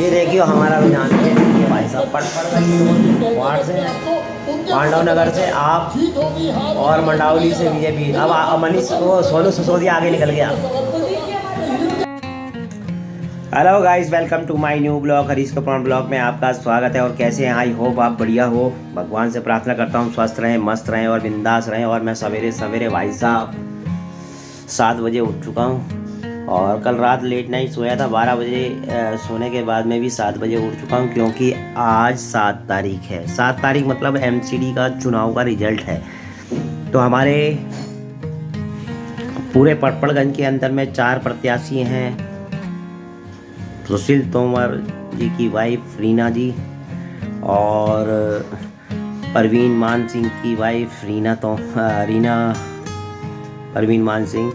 ये देखियो हमारा रुझान है ये भाई साहब वार्ड से पांडव नगर से आप और मंडावली से बीजेपी। अब मनीष वो सोनू सिसोदिया आगे निकल गया। Hello guys, welcome to my new blog. Harish Kapoor blog में आपका स्वागत है। और कैसे हैं? आई होप आप बढ़िया हो। भगवान से प्रार्थना करता हूँ स्वस्थ रहें, मस्त रहें और बिंदास रहें। और मैं सवेरे सवेरे भाई साहब 7 बजे उठ चुका हूँ। और कल रात लेट नाइट सोया था, 12 बजे सोने के बाद मैं भी 7 बजे उठ चुका हूँ, क्योंकि आज 7 तारीख है। 7 तारीख मतलब MCD का चुनाव का रिजल्ट है। तो हमारे पूरे पटपड़गंज के अंदर में 4 प्रत्याशी हैं। सुशील तोमर जी की वाइफ रीना जी, और परवीन मान सिंह की वाइफ रीना परवीन मान सिंह,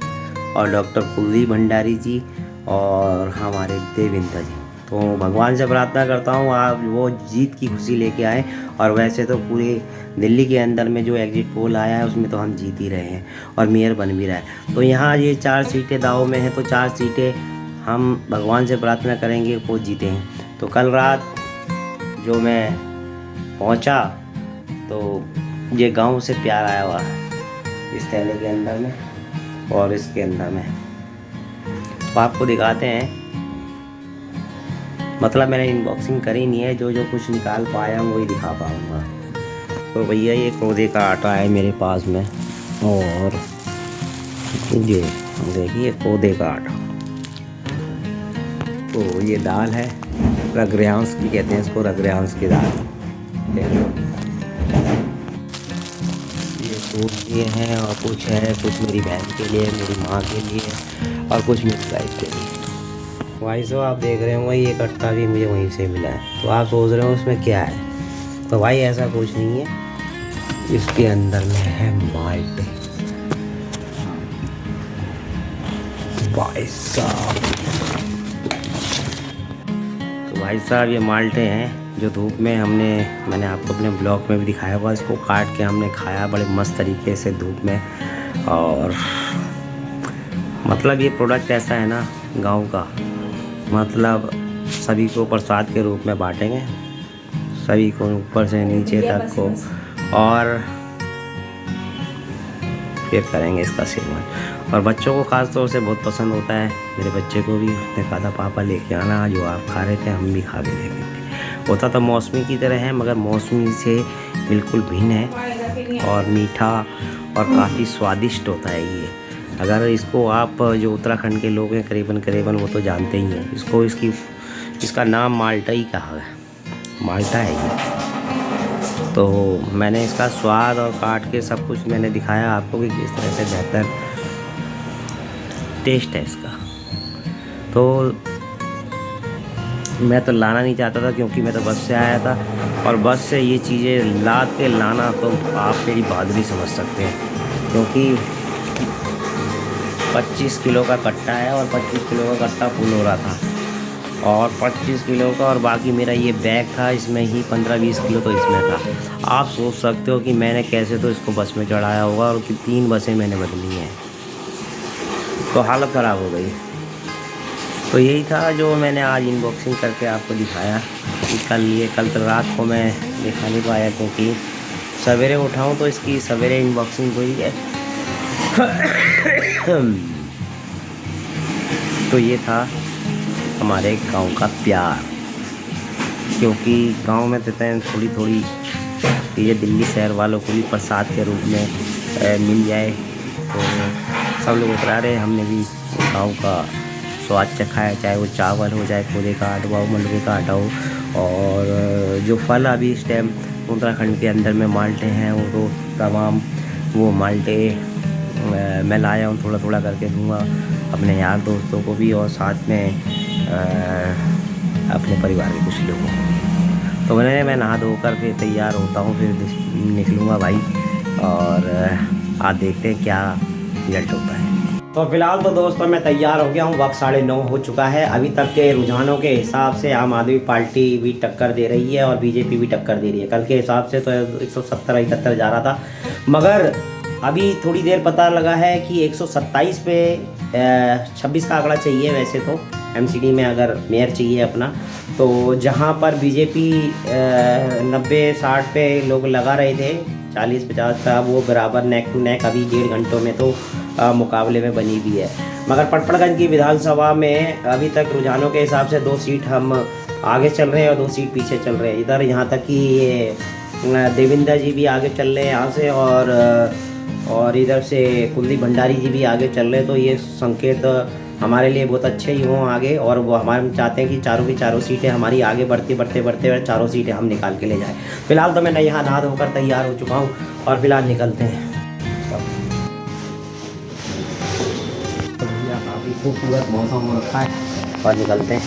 और डॉक्टर कुलदीप भंडारी जी, और हमारे देवेंद्र जी। तो भगवान से प्रार्थना करता हूँ आप वो जीत की खुशी लेके आए। और वैसे तो पूरे दिल्ली के अंदर में जो एग्जिट पोल आया है उसमें तो हम जीत ही रहे हैं और मेयर बन भी रहा है। तो यहाँ ये 4 सीटें दाव में हैं, तो 4 सीटें हम भगवान से प्रार्थना करेंगे वो जीते हैं। तो कल रात जो मैं पहुंचा तो ये गांव से प्यार आया हुआ इस थैले के अंदर में और इसके अंदर में, तो आपको दिखाते हैं। मतलब मैंने अनबॉक्सिंग करी नहीं है, जो कुछ निकाल पाया हूँ वही दिखा पाऊँगा। तो भैया ये कोदे का आटा है मेरे पास में, और ये देखिए कोदे का आटा। तो ये दाल है, रगरेयांस की कहते हैं इसको, रगरेयांस की दाल। ये सूट ये हैं, और कुछ है, कुछ मेरी बहन के लिए, मेरी माँ के लिए, और कुछ मेरी वाइफ के लिए। भाई साहब आप देख रहे हो ये कट्टा भी मुझे वहीं से मिला है। तो आप सोच रहे हो उसमें क्या है? तो भाई ऐसा कुछ नहीं है, इसके अंदर में है माल्टे। भाई साहब ये माल्टे हैं जो धूप में मैंने आपको अपने ब्लॉग में भी दिखाया हुआ। इसको काट के हमने खाया बड़े मस्त तरीके से धूप में। और मतलब ये प्रोडक्ट ऐसा है ना गांव का, मतलब सभी को प्रसाद के रूप में बांटेंगे, सभी को ऊपर से नीचे तक को, और फिर करेंगे इसका सेवन। और बच्चों को ख़ास तौर से बहुत पसंद होता है। मेरे बच्चे को भी उसने कहा था पापा लेके आना, जो आप खा रहे थे हम भी खा के देखेंगे। होता तो मौसमी की तरह है, मगर मौसमी से बिल्कुल भिन्न है और मीठा और काफ़ी स्वादिष्ट होता है ये। अगर इसको आप जो उत्तराखंड के लोग हैं करीबन वो तो जानते ही हैं इसको। इसका नाम माल्टा ही कहा है, माल्टा है ये। तो मैंने इसका स्वाद और काट के सब कुछ मैंने दिखाया आपको कि किस तरह से बेहतर टेस्ट है इसका। तो मैं तो लाना नहीं चाहता था, क्योंकि मैं तो बस से आया था, और बस से ये चीज़ें लाद के लाना तो आप मेरी बहादुरी समझ सकते हैं, क्योंकि 25 किलो का कट्टा है और 25 किलो का कट्टा फुल हो रहा था, और 25 किलो का, और बाकी मेरा ये बैग था, इसमें ही 15-20 किलो तो इसमें था। आप सोच सकते हो कि मैंने कैसे तो इसको बस में चढ़ाया होगा, और 3 बसें मैंने बदली हैं, तो हालत ख़राब हो गई। तो यही था जो मैंने आज अनबॉक्सिंग करके आपको दिखाया। कि कल तो रात को मैं दिखा नहीं पाया, क्योंकि सवेरे उठाऊँ तो इसकी सवेरे अनबॉक्सिंग हुई है। तो ये था हमारे गांव का प्यार, क्योंकि गांव में देते हैं थोड़ी ये दिल्ली शहर वालों को भी प्रसाद के रूप में मिल जाए। तो सब लोग उतरा रहे, हमने भी गांव का स्वाद चखा है, चाहे वो चावल हो, चाहे कोदे का आटा हो, मलबे का आटा हो। और जो फल अभी इस टाइम उत्तराखंड के अंदर में माल्टे हैं, वो तो तमाम वो माल्टे मैं लाया हूँ, थोड़ा करके दूँगा अपने यार दोस्तों को भी, और साथ में अपने परिवार के कुछ लोगों को। तो मैं नहा धोकर फिर तैयार होता हूँ, फिर निकलूँगा भाई, और आज देखते हैं क्या रिजल्ट होता है। तो फिलहाल तो दोस्तों मैं तैयार हो गया हूँ। वक्त 9:30 हो चुका है। अभी तक के रुझानों के हिसाब से आम आदमी पार्टी भी टक्कर दे रही है और बीजेपी भी टक्कर दे रही है। कल के हिसाब से तो 170-71 जा रहा था, मगर अभी थोड़ी देर पता लगा है कि 127 पे 26 का आंकड़ा चाहिए वैसे तो, एमसीडी में अगर मेयर चाहिए अपना, तो जहाँ पर बीजेपी 90-60 पे लोग लगा रहे थे, 40-50 का, वो बराबर नेक टू नेक अभी 1.5 घंटों में तो मुकाबले में बनी भी है। मगर पटपड़गंज की विधानसभा में अभी तक रुझानों के हिसाब से 2 सीट हम आगे चल रहे हैं और 2 सीट पीछे चल रहे हैं। इधर यहाँ तक कि ये देविंदर जी भी आगे चल रहे हैं यहाँ से, और इधर से कुलदीप भंडारी जी भी आगे चल रहे हैं। तो ये संकेत हमारे लिए बहुत अच्छे ही हों आगे, और वो हमारे चाहते हैं कि चारों की चारों सीटें हमारी आगे बढ़ते चारों सीटें हम निकाल के ले जाएं। फिलहाल तो मैं यहाँ नहा धोकर तैयार हो चुका हूँ और फिलहाल निकलते हैं। काफ़ी खूबसूरत मौसम हो रखा है और निकलते हैं।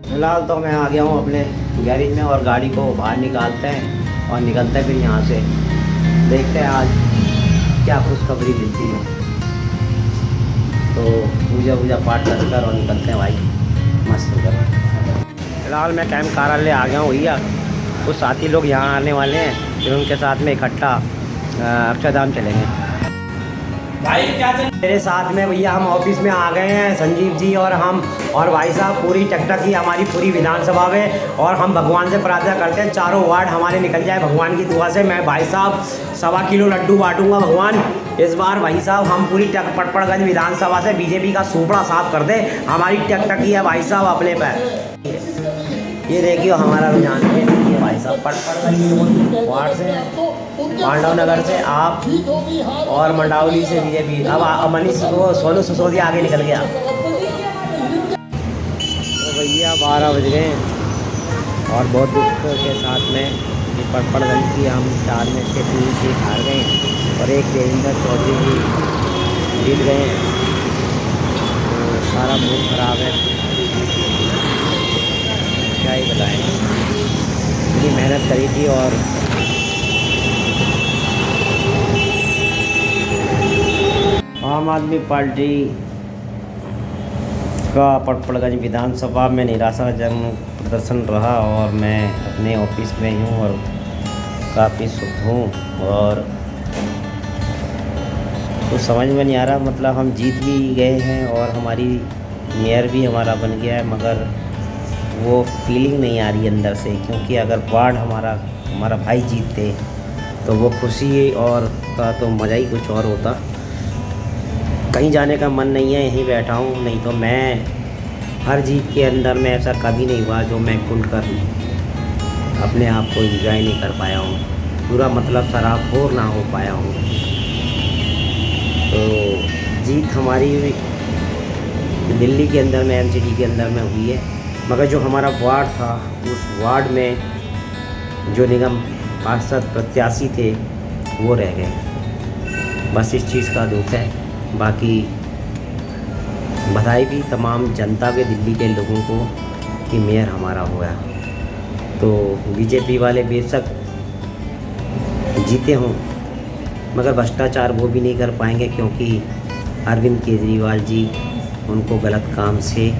फिलहाल तो मैं आ गया हूँ अपने गैरेज में और गाड़ी को बाहर निकालते हैं और निकलते हैं फिर यहाँ से। देखते हैं आज क्या खुशखबरी मिलती है। तो पूजा पाठ कर और निकलते हैं भाई, मस्त होकर। फिलहाल मैं कैंप कार्यालय आ गया हूँ भैया। कुछ साथी लोग यहाँ आने वाले हैं, फिर उनके साथ में इकट्ठा अक्षरधाम चलेंगे। भाई क्या मेरे साथ में भैया हम ऑफिस में आ गए हैं, संजीव जी और हम, और भाई साहब पूरी टकटक की हमारी पूरी विधानसभा में, और हम भगवान से प्रार्थना करते हैं चारों वार्ड हमारे निकल जाए भगवान की दुआ से। मैं भाई साहब 1.25 किलो लड्डू बांटूंगा भगवान इस बार। भाई साहब हम पूरी पटपड़गंज विधानसभा से बीजेपी का सूपड़ा साफ कर दे, हमारी टकटकी है भाई साहब अपने पैर। ये देखिए हमारा रुझान है भाई साहब, पटपड़गंज वार्ड से, पांडव नगर से आप, और मंडावली से बीजेपी। अब मनीष सोनू सिसोदिया आगे निकल गया। तो भैया 12 बज गए और बहुत दुख के साथ में कि पटपड़गंज की हम 4 में से 3 सीट हार गए और एक देवेंद्र चौधरी जी जीत गए हैं। तो सारा मूड खराब है, क्या ही बताएं। इतनी मेहनत करी थी और आम आदमी पार्टी का पटपड़गंज विधानसभा में निराशाजनक प्रदर्शन रहा और मैं अपने ऑफिस में हूँ और काफ़ी सुख हूँ। और कुछ समझ में नहीं आ रहा, मतलब हम जीत भी गए हैं और हमारी मेयर भी हमारा बन गया है, मगर वो फीलिंग नहीं आ रही अंदर से। क्योंकि अगर वार्ड हमारा भाई जीतते तो वो खुशी और का तो मज़ा ही कुछ और होता। कहीं जाने का मन नहीं है, यहीं बैठा हूँ। नहीं तो मैं हर जीत के अंदर में ऐसा कभी नहीं हुआ जो मैं खुलकर अपने आप को एंजॉय नहीं कर पाया हूँ, पूरा मतलब शराबखोर ना हो पाया हूँ। तो जीत हमारी दिल्ली के अंदर में, एमसीडी के अंदर में हुई है, मगर जो हमारा वार्ड था उस वार्ड में जो निगम पार्षद प्रत्याशी थे वो रह गए। बस इस चीज़ का दुख है। बाकी बधाई भी तमाम जनता के, दिल्ली के लोगों को कि मेयर हमारा हुआ। तो बीजेपी वाले बेशक जीते हों मगर भ्रष्टाचार वो भी नहीं कर पाएंगे, क्योंकि अरविंद केजरीवाल जी उनको गलत काम से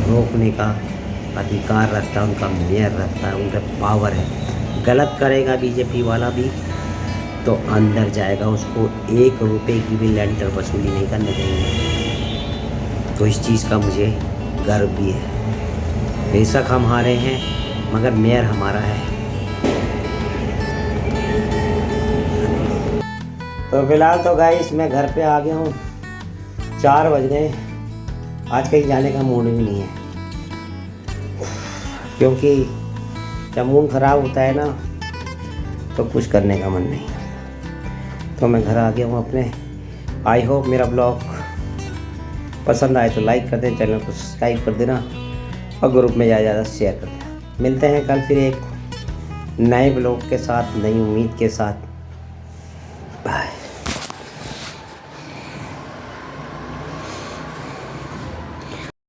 रोकने का अधिकार रखता है, उनका मेयर रखता है, उनका पावर है। गलत करेगा बीजेपी वाला भी तो अंदर जाएगा, उसको 1 रुपये की भी लेंटर वसूली नहीं करने देंगे। तो इस चीज़ का मुझे गर्व भी है। बेशक हम हारे हैं मगर मेयर हमारा है। तो फिलहाल तो गाइस मैं घर पे आ गया हूँ, 4 बज गए। आज कहीं जाने का मूड भी नहीं है, क्योंकि जब मूड ख़राब होता है ना तो कुछ करने का मन नहीं। तो मैं घर आ गया हूँ अपने। आई होप मेरा ब्लॉग पसंद आए तो लाइक कर दें, चैनल को सब्सक्राइब कर देना और ग्रुप में ज़्यादा शेयर कर देना। मिलते हैं कल फिर एक नए ब्लॉग के साथ, नई उम्मीद के साथ।